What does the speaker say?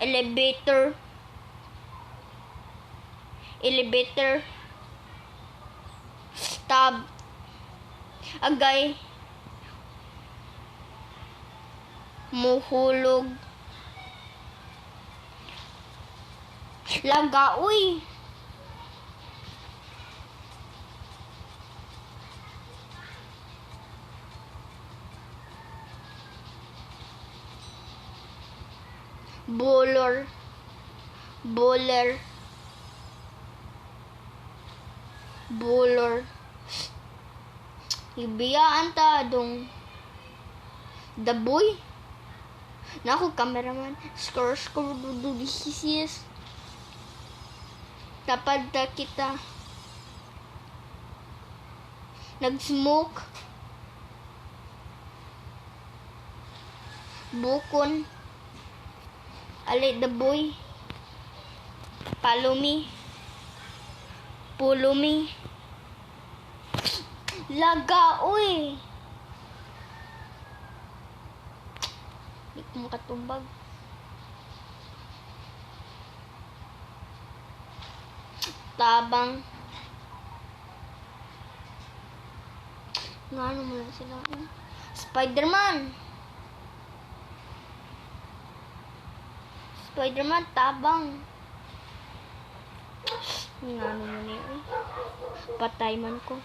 Elevator. Elevator. Stab. Agay. Muhulog. Laga, uy. Bowler. Bowler. Bowler. Ibiyaan ta dong. The boy. Naku, cameraman. Score. Yes. Tapad na kita. Nag-smoke. Bukon. Ali the boy. Follow me. Follow me. Laga, uy. Hindi ko makatumbag. Tabang. Nga ano mo lang sila. Spider-Man. Spider-Man, tabang. Nga ano mo niya. Patay man ko.